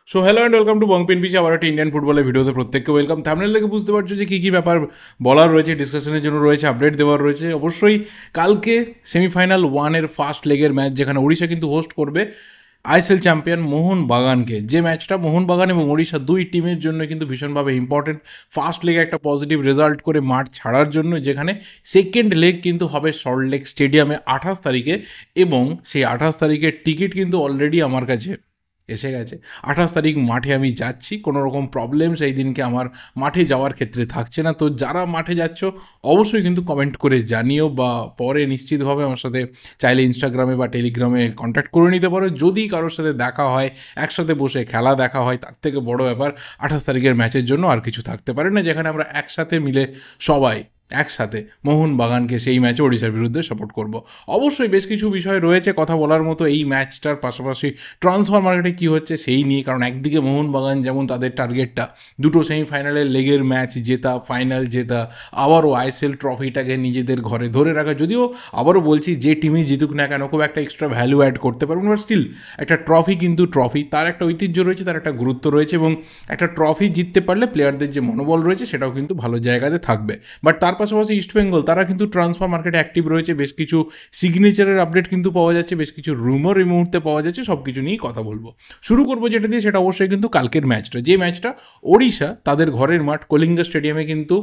So hello and welcome to Bongpen PC, আবার একটা Indian ফুটবলের ভিডিওতে প্রত্যেককে ওয়েলকাম। থাম্বনেল থেকে বুঝতে পারছো যে কী কী ব্যাপার বলার রয়েছে, ডিসকাশনের জন্য রয়েছে, আপডেট দেওয়ার রয়েছে। অবশ্যই কালকে সেমিফাইনাল ওয়ানের ফার্স্ট লেগের ম্যাচ, যেখানে ওড়িশা কিন্তু হোস্ট করবে আইএসএল চ্যাম্পিয়ন মোহনবাগানকে। যে ম্যাচটা মোহনবাগান এবং ওড়িশা দুই টিমের জন্য কিন্তু ভীষণভাবে ইম্পর্টেন্ট। ফার্স্ট লেগে একটা পজিটিভ রেজাল্ট করে মাঠ ছাড়ার জন্য, যেখানে সেকেন্ড লেগ কিন্তু হবে সল্টলেক স্টেডিয়ামে 28 তারিখে, এবং সেই 28 তারিখের টিকিট কিন্তু অলরেডি আমার কাছে এসে গেছে। 28 তারিখ মাঠে আমি যাচ্ছি, কোনো রকম প্রবলেম সেই দিনকে আমার মাঠে যাওয়ার ক্ষেত্রে থাকছে না। তো যারা মাঠে যাচ্ছ অবশ্যই কিন্তু কমেন্ট করে জানিও, বা পরে নিশ্চিতভাবে আমার সাথে চাইলে ইনস্টাগ্রামে বা টেলিগ্রামে কন্ট্যাক্ট করে নিতে পারো। যদি কারোর সাথে দেখা হয়, একসাথে বসে খেলা দেখা হয়, তার থেকে বড় ব্যাপার 28 তারিখের ম্যাচের জন্য আর কিছু থাকতে পারে না, যেখানে আমরা একসাথে মিলে সবাই একসাথে মোহনবাগানকে সেই ম্যাচে ওড়িশার বিরুদ্ধে সাপোর্ট করব। অবশ্যই বেশ কিছু বিষয় রয়েছে কথা বলার মতো এই ম্যাচটার পাশাপাশি ট্রান্সফার মার্কেটে কী হচ্ছে সেই নিয়ে। কারণ একদিকে মোহনবাগান যেমন তাদের টার্গেটটা দুটো সেমিফাইনালের লেগের ম্যাচ জেতা, ফাইনাল জেতা, আবারও আইএসএল ট্রফিটাকে নিজেদের ঘরে ধরে রাখা। যদিও আবারও বলছি, যে টিমই জিতুক না কেন খুব একটা এক্সট্রা ভ্যালু অ্যাড করতে পারবেন, বাট স্টিল একটা ট্রফি কিন্তু ট্রফি, তার একটা ঐতিহ্য রয়েছে, তার একটা গুরুত্ব রয়েছে, এবং একটা ট্রফি জিততে পারলে প্লেয়ারদের যে মনোবল রয়েছে সেটাও কিন্তু ভালো জায়গাতে থাকবে। বাট তার পাশাপাশি ইস্টবেঙ্গল তারা কিন্তু ট্রান্সফার মার্কেটে অ্যাক্টিভ রয়েছে। বেশ কিছু সিগনেচারের আপডেট কিন্তু পাওয়া যাচ্ছে, বেশ কিছু রুমার এই মুহূর্তে পাওয়া যাচ্ছে। সব কিছু নিয়েই কথা বলবো। শুরু করবো যেটা দিয়ে, সেটা অবশ্যই কিন্তু কালকের ম্যাচটা, যে ম্যাচটা ওড়িশা তাদের ঘরের মাঠ কলিঙ্গা স্টেডিয়ামে কিন্তু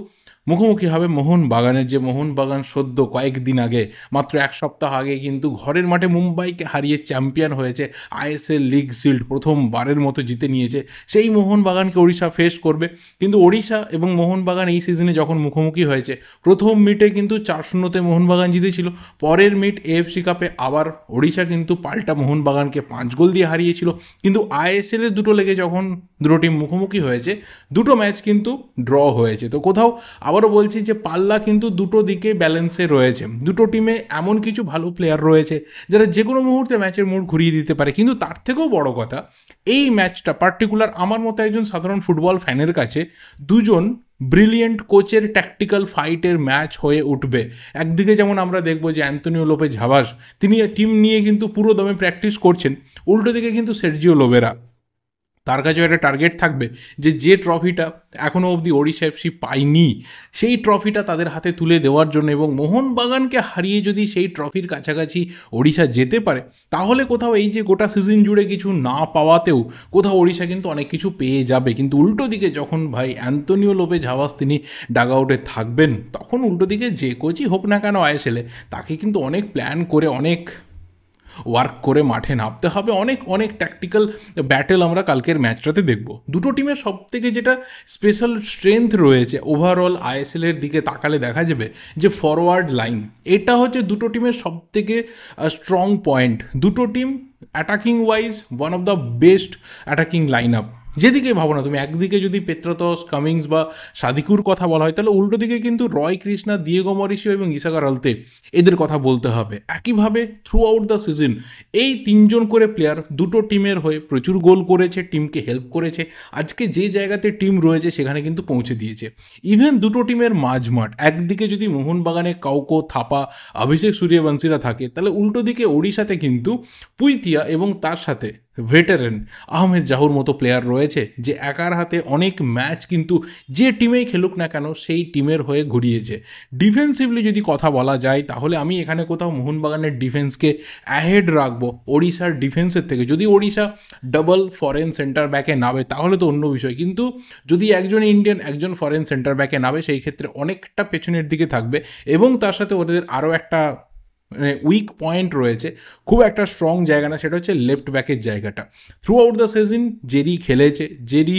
মুখোমুখি হবে মোহনবাগানের। যে মোহনবাগান সদ্য কয়েকদিন আগে, মাত্র এক সপ্তাহ আগে কিন্তু ঘরের মাঠে মুম্বাইকে হারিয়ে চ্যাম্পিয়ন হয়েছে, আইএসএল লিগ শিল্ড প্রথমবারের মতো জিতে নিয়েছে। সেই মোহনবাগানকে ওড়িশা ফেস করবে। কিন্তু ওড়িশা এবং মোহনবাগান এই সিজনে যখন মুখোমুখি হয়েছে, প্রথম মিটে কিন্তু 4-0-তে মোহনবাগান জিতেছিল। পরের মিট এএফসি কাপে আবার ওড়িশা কিন্তু পাল্টা মোহনবাগানকে 5 গোল দিয়ে হারিয়েছিল। কিন্তু আইএসএলের দুটো লেগে যখন দুটো টিম মুখোমুখি হয়েছে, দুটো ম্যাচ কিন্তু ড্র হয়েছে। তো কোথাও আবারও বলছি যে পাল্লা কিন্তু দুটো দিকে ব্যালেন্সে রয়েছে। দুটো টিমে এমন কিছু ভালো প্লেয়ার রয়েছে যারা যে কোনো মুহূর্তে ম্যাচের মোড় ঘুরিয়ে দিতে পারে। কিন্তু তার থেকেও বড় কথা, এই ম্যাচটা পার্টিকুলার আমার মতো একজন সাধারণ ফুটবল ফ্যানের কাছে দুজন ব্রিলিয়েন্ট কোচের ট্যাকটিক্যাল ফাইটের ম্যাচ হয়ে উঠবে। একদিকে যেমন আমরা দেখব যে অ্যান্তোনিও লোপেজ হাভাস, তিনি টিম নিয়ে কিন্তু পুরো দমে প্র্যাকটিস করছেন। উল্টো দিকে কিন্তু সের্জিও লোবেরা, তার কাছেও একটা টার্গেট থাকবে যে ট্রফিটা এখনও অবধি ওড়িশা এফসি পায়নি, সেই ট্রফিটা তাদের হাতে তুলে দেওয়ার জন্য। এবং মোহনবাগানকে হারিয়ে যদি সেই ট্রফির কাছাকাছি ওড়িশা যেতে পারে, তাহলে কোথাও এই যে গোটা সিজন জুড়ে কিছু না পাওয়াতেও কোথাও ওড়িশা কিন্তু অনেক কিছু পেয়ে যাবে। কিন্তু উল্টো দিকে যখন ভাই অ্যান্তোনিও লোপেজ হাভাস তিনি ডাগ আউটে থাকবেন, তখন উল্টো দিকে যে কোচই হোক না কেন আইএসএলে, তাকে কিন্তু অনেক প্ল্যান করে, অনেক ওয়ার্ক করে মাঠে নামতে হবে। অনেক অনেক ট্যাকটিক্যাল ব্যাটেল আমরা কালকের ম্যাচটাতে দেখব। দুটো টিমের সবথেকে যেটা স্পেশাল স্ট্রেংথ রয়েছে ওভারঅল আইএসএলের দিকে তাকালে দেখা যাবে যে ফরওয়ার্ড লাইন, এটা হচ্ছে দুটো টিমের সবথেকে স্ট্রং পয়েন্ট। দুটো team attacking wise one of the best attacking line up. যেদিকে ভাবো না তুমি, একদিকে যদি পেত্রাতস, কামিংস বা সাদিকুর কথা বলা হয়, তাহলে উল্টো দিকে কিন্তু রয় কৃষ্ণা, দিয়েগো মরিসিও এবং ইসাগার আলতে, এদের কথা বলতে হবে। একইভাবে থ্রু আউট দ্য সিজন এই তিনজন করে প্লেয়ার দুটো টিমের হয়ে প্রচুর গোল করেছে, টিমকে হেল্প করেছে, আজকে যে জায়গাতে টিম রয়েছে সেখানে কিন্তু পৌঁছে দিয়েছে। ইভেন দুটো টিমের মাঝমাঠ, একদিকে যদি মোহনবাগানে কাউকো, থাপা, অভিষেক সূর্যবংশীরা থাকে, তাহলে উল্টো দিকে ওড়িশাতে কিন্তু পুইতিয়া এবং তার সাথে ভেটারেন আহমেদ জাহুর মতো প্লেয়ার রয়েছে, যে একার হাতে অনেক ম্যাচ কিন্তু যে টিমেই খেলুক না কেন সেই টিমের হয়ে ঘুরিয়েছে। ডিফেন্সিভলি যদি কথা বলা যায়, তাহলে আমি এখানে কোথাও মোহনবাগানের ডিফেন্সকে অ্যাহেড রাখবো ওড়িশার ডিফেন্সের থেকে। যদি ওড়িশা ডাবল ফরেন সেন্টার ব্যাকে নামে তাহলে তো অন্য বিষয়, কিন্তু যদি একজন ইন্ডিয়ান একজন ফরেন সেন্টার ব্যাকে নামে, সেই ক্ষেত্রে অনেকটা পেছনের দিকে থাকবে। এবং তার সাথে ওদের আরও একটা উইক পয়েন্ট রয়েছে, খুব একটা স্ট্রং জায়গা না, সেটা হচ্ছে লেফট ব্যাকের জায়গাটা। Through out the season Jerry খেলেছে, জেরি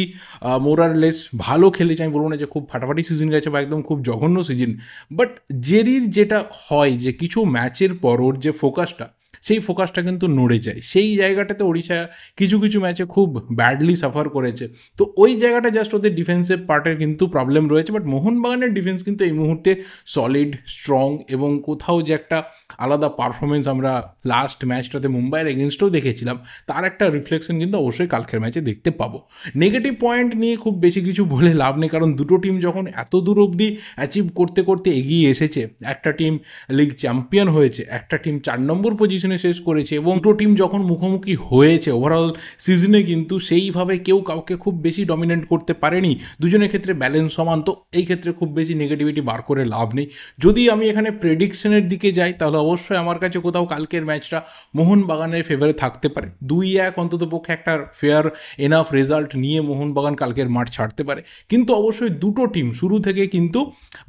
মোরারলেস ভালো খেলেছে। আমি বলবো না যে খুব ফাটাফাটি সিজন গেছে বা একদম খুব জঘন্য সিজন, বাট জেরির যেটা হয় যে কিছু ম্যাচের পর ওর যে ফোকাসটা, সেই ফোকাসটা কিন্তু নড়ে যায়। সেই জায়গাটাতে ওড়িশা কিছু কিছু ম্যাচে খুব ব্যাডলি সাফার করেছে। তো ওই জায়গাটা জাস্ট ওদের ডিফেন্সিভ পার্টের কিন্তু প্রবলেম রয়েছে। বাট মোহনবাগানের ডিফেন্স কিন্তু এই মুহূর্তে সলিড, স্ট্রং, এবং কোথাও যে একটা আলাদা পারফরমেন্স আমরা লাস্ট ম্যাচটাতে মুম্বাইয়ের এগেনস্টেও দেখেছিলাম, তার একটা রিফ্লেকশন কিন্তু অবশ্যই কালকের ম্যাচে দেখতে পাবো। নেগেটিভ পয়েন্ট নিয়ে খুব বেশি কিছু বলে লাভ নেই, কারণ দুটো টিম যখন এত দূর অবধি অ্যাচিভ করতে করতে এগিয়ে এসেছে, একটা টিম লিগ চ্যাম্পিয়ন হয়েছে, একটা টিম 4 নম্বর পজিশনে পজিশনে শেষ করেছে এবং দুটো টিম যখন মুখোমুখি হয়েছে ওভারঅল সিজনে কিন্তু সেইভাবে কেউ কাউকে খুব বেশি ডমিনেট করতে পারেনি, দুজনের ক্ষেত্রে ব্যালেন্স সমান। তো এই ক্ষেত্রে খুব বেশি নেগেটিভিটি বার করে লাভ নেই। যদি আমি এখানে প্রেডিকশনের দিকে যাই তাহলে অবশ্যই আমার কাছে কোথাও কালকের ম্যাচটা মোহনবাগানের ফেভারে থাকতে পারে। 2-1 অন্তত পক্ষে একটা ফেয়ার এনাফ রেজাল্ট নিয়ে মোহনবাগান কালকের মাঠ ছাড়তে পারে। কিন্তু অবশ্যই দুটো টিম শুরু থেকে কিন্তু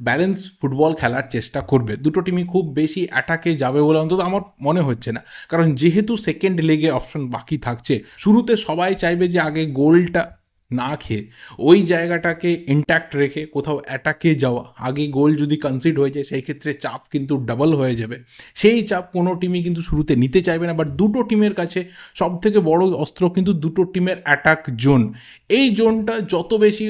ব্যালেন্স ফুটবল খেলার চেষ্টা করবে। দুটো টিমই খুব বেশি অ্যাটাকে যাবে বলে অন্তত আমার মনে হচ্ছে না, কারণ যেহেতু সেকেন্ড লেগে অপশন বাকি থাকছে, শুরুতে সবাই চাইবে যে আগে গোলটা না খেয়ে ওই জায়গাটাকে ইন্ট্যাক্ট রেখে কোথাও অ্যাটাকে যাওয়া। আগে গোল যদি কনসিড হয়ে যায় সেই ক্ষেত্রে চাপ কিন্তু ডাবল হয়ে যাবে, সেই চাপ কোনো টিমই কিন্তু শুরুতে নিতে চাইবে না। বাট দুটো টিমের কাছে সবথেকে বড় অস্ত্র কিন্তু দুটো টিমের অ্যাটাক জোন। এই জোনটা যত বেশি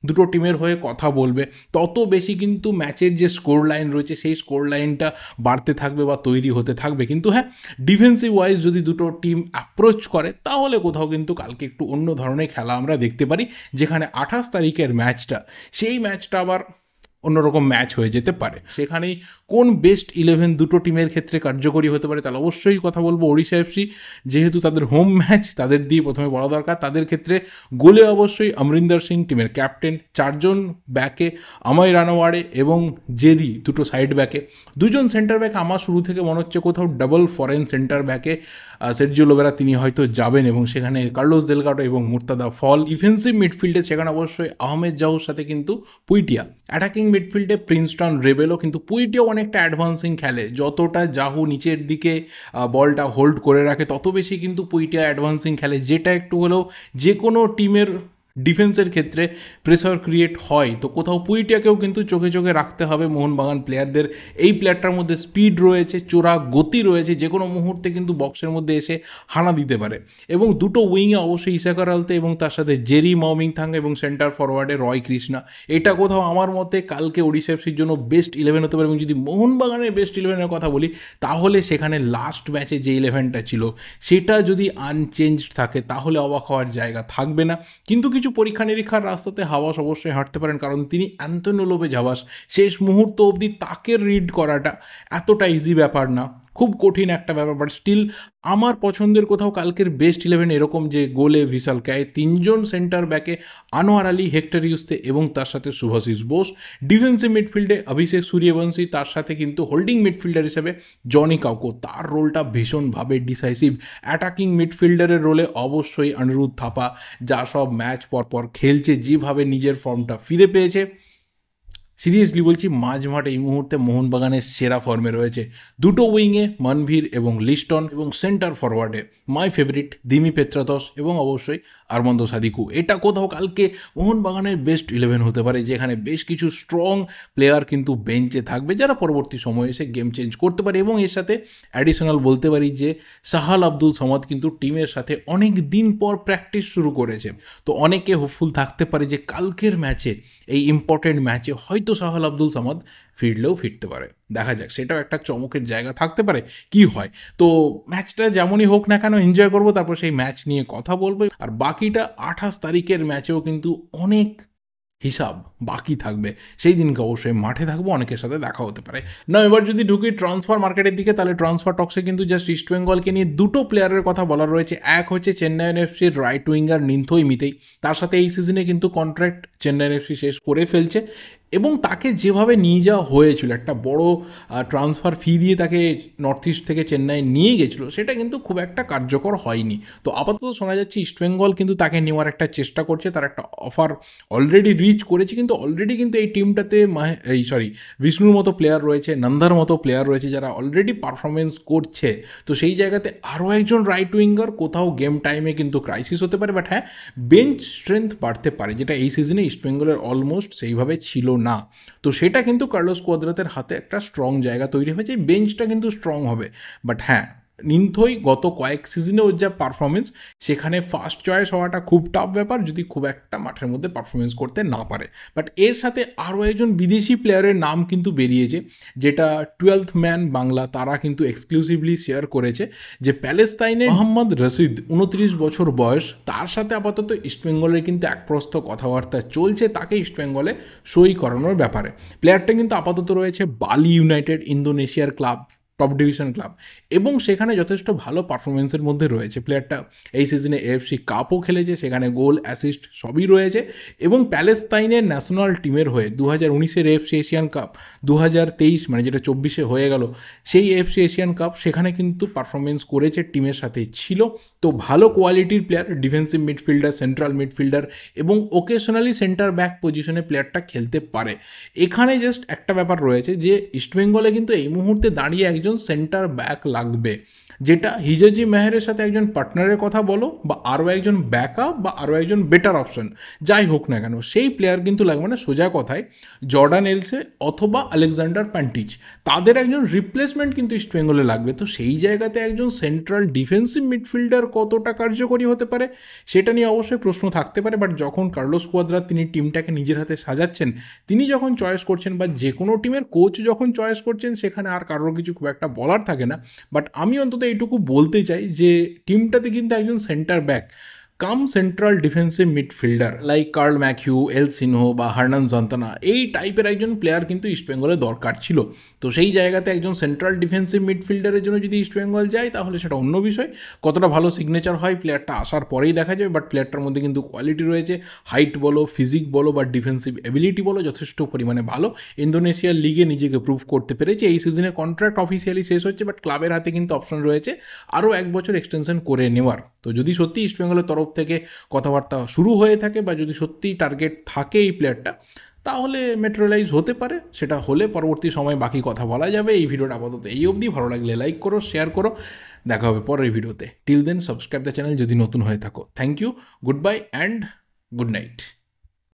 দুটো টিমের হয়ে কথা বলবে তত বেশি কিন্তু ম্যাচের যে স্কোর লাইন রয়েছে সেই স্কোর লাইনটা বাড়তে থাকবে বা তৈরি হতে থাকবে। কিন্তু হ্যাঁ, ডিফেন্সিভ ওয়াইজ যদি দুটো টিম অ্যাপ্রোচ করে তাহলে কোথাও কিন্তু কালকে একটু অন্য ধরনের খেলা আমরা দেখতে পারি, যেখানে 28 তারিখের ম্যাচটা সেই ম্যাচটা আবার অন্যরকম ম্যাচ হয়ে যেতে পারে। সেখানেই কোন বেস্ট 11 দুটো টিমের ক্ষেত্রে কার্যকরী হতে পারে তাহলে অবশ্যই কথা বলবো ওড়িশা এফসি, যেহেতু তাদের হোম ম্যাচ তাদের দিয়ে প্রথমে বলা দরকার। তাদের ক্ষেত্রে গোলে অবশ্যই অমরিন্দর সিং টিমের ক্যাপ্টেন, 4 জন ব্যাকে অময় রানওয়াড়ে এবং জেরি দুটো সাইড ব্যাকে, 2 জন সেন্টার ব্যাকে। আমার শুরু থেকে মনে হচ্ছে কোথাও ডাবল ফরেন সেন্টার ব্যাকে সের্জিও লোবেরা তিনি হয়তো যাবেন এবং সেখানে কার্লোস দেলগাডো এবং মুর্তাদা ফল। ডিফেন্সিভ মিডফিল্ডে সেখানে অবশ্যই আহমেদ জাহুর সাথে কিন্তু পুইটিয়া। অ্যাটাকিং মিডফিল্ডে প্রিন্সটন রেবেলো, কিন্তু পুইটিয়াও অনেকটা অ্যাডভান্সিং খেলে। যতটা জাহু নিচের দিকে বলটা হোল্ড করে রাখে তত বেশি কিন্তু পুইটিয়া অ্যাডভান্সিং খেলে, যেটা একটু হলেও যে কোনো টিমের ডিফেন্সের ক্ষেত্রে প্রেসার ক্রিয়েট হয়। তো কোথাও পুইটিয়াকেও কিন্তু চোখে চোখে রাখতে হবে মোহনবাগান প্লেয়ারদের। এই প্লেয়ারটার মধ্যে স্পিড রয়েছে, চোরা গতি রয়েছে, যে কোনো মুহূর্তে কিন্তু বক্সের মধ্যে এসে হানা দিতে পারে। এবং দুটো উইংয়ে অবশ্যই ইসাকার আলতে এবং তার সাথে জেরি মাওমিংথাং এবং সেন্টার ফরওয়ার্ডে রয় কৃষ্ণা। এটা কোথাও আমার মতে কালকে ওড়িশা এফসির জন্য বেস্ট 11 হতে পারে। এবং যদি মোহনবাগানের বেস্ট 11-এর কথা বলি তাহলে সেখানে লাস্ট ম্যাচে যে 11টা ছিল সেটা যদি আনচেঞ্জড থাকে তাহলে অবাক হওয়ার জায়গা থাকবে না। কিন্তু কিছু পরীক্ষা নিরীক্ষার রাস্তাতে হাওয়াস অবশ্যই হাঁটতে পারেন, কারণ তিনি অ্যান্তোনিও লোপেজ হাওয়াস, শেষ মুহূর্ত অবধি তাকে রিড করাটা এতটা ইজি ব্যাপার না, খুব কঠিন একটা ব্যাপার। বাট স্টিল আমার পছন্দের কোথাও কালকের বেস্ট 11 এরকম যে গোলে ভিসাল ক্যায়, 3 জন সেন্টার ব্যাকে আনোয়ার আলী, হেক্টর ইউস্তে এবং তার সাথে শুভাশিস বোস। ডিফেন্সিভ মিডফিল্ডে অভিষেক সূর্যবংশী, তার সাথে কিন্তু হোল্ডিং মিডফিল্ডার হিসেবে জনি কাউকো, তার রোলটা ভীষণভাবে ডিসাইসিভ। অ্যাটাকিং মিডফিল্ডারের রোলে অবশ্যই অনিরুদ্ধ থাপা, যা সব ম্যাচ পরপর খেলছে, যেভাবে নিজের ফর্মটা ফিরে পেয়েছে, সিরিয়াসলি বলছি মাঝ মাঠে এই মুহূর্তে মোহনবাগানের সেরা ফর্মে রয়েছে। দুটো উইংয়ে মনভীর এবং লিস্টন, এবং সেন্টার ফরওয়ার্ডে মাই ফেভারিট দিমি পেত্রাতস এবং অবশ্যই আর্মান্দো সাদিকু। এটা কোথাও কালকে মোহনবাগানের বেস্ট 11 হতে পারে, যেখানে বেশ কিছু স্ট্রং প্লেয়ার কিন্তু বেঞ্চে থাকবে যারা পরবর্তী সময়ে এসে গেম চেঞ্জ করতে পারে। এবং এর সাথে অ্যাডিশনাল বলতে পারি যে সাহাল আব্দুল সামাদ কিন্তু টিমের সাথে অনেক দিন পর প্র্যাকটিস শুরু করেছে। তো অনেকে হোপফুল থাকতে পারে যে কালকের ম্যাচে, এই ইম্পর্টেন্ট ম্যাচে হয়তো সাহাল আব্দুল সামাদ ফিরলেও ফিরতে পারে। দেখা যাক, সেটাও একটা চমকের জায়গা থাকতে পারে কি হয়। তো ম্যাচটা যেমনই হোক না কেন এনজয় করবো, তারপর সেই ম্যাচ নিয়ে কথা বলবো। আর বাকিটা 28 তারিখের ম্যাচেও কিন্তু অনেক হিসাব বাকি থাকবে, সেই দিনকে অবশ্যই মাঠে থাকবো, অনেকের সাথে দেখা হতে পারে না। এবার যদি ঢুকি ট্রান্সফার মার্কেটের দিকে, তাহলে ট্রান্সফার টক্সে কিন্তু জাস্ট ইস্টবেঙ্গলকে নিয়ে দুটো প্লেয়ারের কথা বলার রয়েছে। এক হচ্ছে চেন্নাইন এফসির রাইট উইঙ্গার নিন্থই মিতেই, তার সাথে এই সিজনে কিন্তু কন্ট্রাক্ট চেন্নাইন এফসি শেষ করে ফেলছে এবং তাকে যেভাবে নিয়ে যাওয়া হয়েছিল, একটা বড় ট্রান্সফার ফি দিয়ে তাকে নর্থ ইস্ট থেকে চেন্নাই নিয়ে গেছিলো, সেটা কিন্তু খুব একটা কার্যকর হয়নি। তো আপাতত শোনা যাচ্ছে ইস্টবেঙ্গল কিন্তু তাকে নেওয়ার একটা চেষ্টা করছে, তার একটা অফার অলরেডি রিচ করেছে। কিন্তু অলরেডি কিন্তু এই টিমটাতে বিষ্ণুর মতো প্লেয়ার রয়েছে, নন্দার মতো প্লেয়ার রয়েছে যারা অলরেডি পারফরমেন্স করছে। তো সেই জায়গাতে আরও একজন রাইট উইঙ্গার কোথাও গেম টাইমে কিন্তু ক্রাইসিস হতে পারে। বাট হ্যাঁ, বেঞ্চ স্ট্রেংথ বাড়তে পারে, যেটা এই সিজনে ইস্টবেঙ্গলের অলমোস্ট সেইভাবে ছিল না। তো সেটা কিন্তু কার্লোস কোয়াদ্রাতের হাতে একটা স্ট্রং জায়গা তৈরি হয়েছে, বেঞ্চটা কিন্তু স্ট্রং হবে। বাট হ্যাঁ, নিন্থই গত কয়েক সিজনে ওর যা পারফরমেন্স, সেখানে ফার্স্ট চয়েস হওয়াটা খুব টাফ ব্যাপার যদি খুব একটা মাঠের মধ্যে পারফরমেন্স করতে না পারে। বাট এর সাথে আরও একজন বিদেশি প্লেয়ারের নাম কিন্তু বেরিয়েছে, যেটা 12th ম্যান বাংলা তারা কিন্তু এক্সক্লুসিভলি শেয়ার করেছে, যে প্যালেস্তাইনের মোহাম্মদ রশিদ, 29 বছর বয়স, তার সাথে আপাতত ইস্টবেঙ্গলের কিন্তু একপ্রস্থ কথাবার্তা চলছে তাকে ইস্টবেঙ্গলে সই করানোর ব্যাপারে। প্লেয়ারটা কিন্তু আপাতত রয়েছে বালি ইউনাইটেড, ইন্দোনেশিয়ার ক্লাব টপ ডিভিশন ক্লাব, এবং সেখানে যথেষ্ট ভালো পারফরমেন্সের মধ্যে রয়েছে। প্লেয়ারটা এই সিজনে এএফসি কাপও খেলেছে, সেখানে গোল অ্যাসিস্ট সবই রয়েছে, এবং প্যালেস্তাইনের ন্যাশনাল টিমের হয়ে 2019-এর এএফসি এশিয়ান কাপ, 2023 মানে যেটা 24-এ হয়ে গেল সেই এএফসি এশিয়ান কাপ, সেখানে কিন্তু পারফরমেন্স করেছে, টিমের সাথে ছিল। তো ভালো কোয়ালিটির player, defensive midfielder, central midfielder এবং ওকেশনালি সেন্টার ব্যাক পজিশনে প্লেয়ারটা খেলতে পারে। এখানে জাস্ট একটা ব্যাপার রয়েছে যে ইস্টবেঙ্গলে কিন্তু এই মুহূর্তে দাঁড়িয়ে একজন সেন্টার ব্যাক লাগবে, যেটা হিজাজি মেহেরের সাথে একজন পার্টনারের কথা বলো, বা আরও একজন ব্যাকআপ, বা আরও একজন বেটার অপশন যাই হোক না কেন, সেই প্লেয়ার কিন্তু লাগবে না। সোজা কথায় জর্ডান এলসে অথবা আলেকজান্ডার প্যান্টিচ, তাদের একজন রিপ্লেসমেন্ট কিন্তু ইস্টবেঙ্গলে লাগবে। তো সেই জায়গাতে একজন সেন্ট্রাল ডিফেন্সিভ মিডফিল্ডার কতটা কার্যকরী হতে পারে সেটা নিয়ে অবশ্যই প্রশ্ন থাকতে পারে। বাট যখন কার্লোস কোয়াদ্রা তিনি টিমটাকে নিজের হাতে সাজাচ্ছেন, তিনি যখন চয়েস করছেন, বা যে কোনো টিমের কোচ যখন চয়েস করছেন, সেখানে আর কারোর কিছু খুব একটা বলার থাকে না। বাট আমি অন্তত এইটুকু বলতে চাই যে টিমটাতে কিন্তু একজন centre back cum central defensive midfielder like Carl Mathew, Elsinho বা হার্নান জান্তানা, এই টাইপের একজন প্লেয়ার কিন্তু ইস্টবেঙ্গলে দরকার ছিল। তো সেই জায়গাতে একজন সেন্ট্রাল ডিফেন্সিভ মিডফিল্ডারের জন্য যদি ইস্টবেঙ্গল যায়, তাহলে সেটা অন্য বিষয়। কতটা ভালো সিগনেচার হয় প্লেয়ারটা আসার পরেই দেখা যাবে। বাট প্লেয়ারটার মধ্যে কিন্তু কোয়ালিটি রয়েছে, হাইট বলো, ফিজিক বলো, বা ডিফেন্সিভ এবিলিটি বলো, যথেষ্ট পরিমাণে ভালো। ইন্দোনেশিয়ার লিগে নিজেকে প্রুভ করতে পেরেছে। এই সিজনে কন্ট্রাক্ট অফিসিয়ালি শেষ হচ্ছে, বাট ক্লাবের হাতে কিন্তু অপশন রয়েছে আরও 1 বছর এক্সটেনশন করে নেওয়ার। তো যদি সত্যি ইস্টবেঙ্গলের তরফ থেকে কথাবার্তা শুরু হয়ে থাকে, বা যদি সত্যিই টার্গেট থাকে এই প্লেয়ারটা, তাহলে ম্যাটেরিয়ালাইজ হতে পারে। সেটা হলে পরবর্তী সময় বাকি কথা বলা যাবে। এই ভিডিওটা আপাতত এই অবধি। ভালো লাগলে লাইক করো, শেয়ার করো, দেখা হবে পরের ভিডিওতে। Till then subscribe the channel যদি নতুন হয়ে থাকো। Thank you, good bye and good night.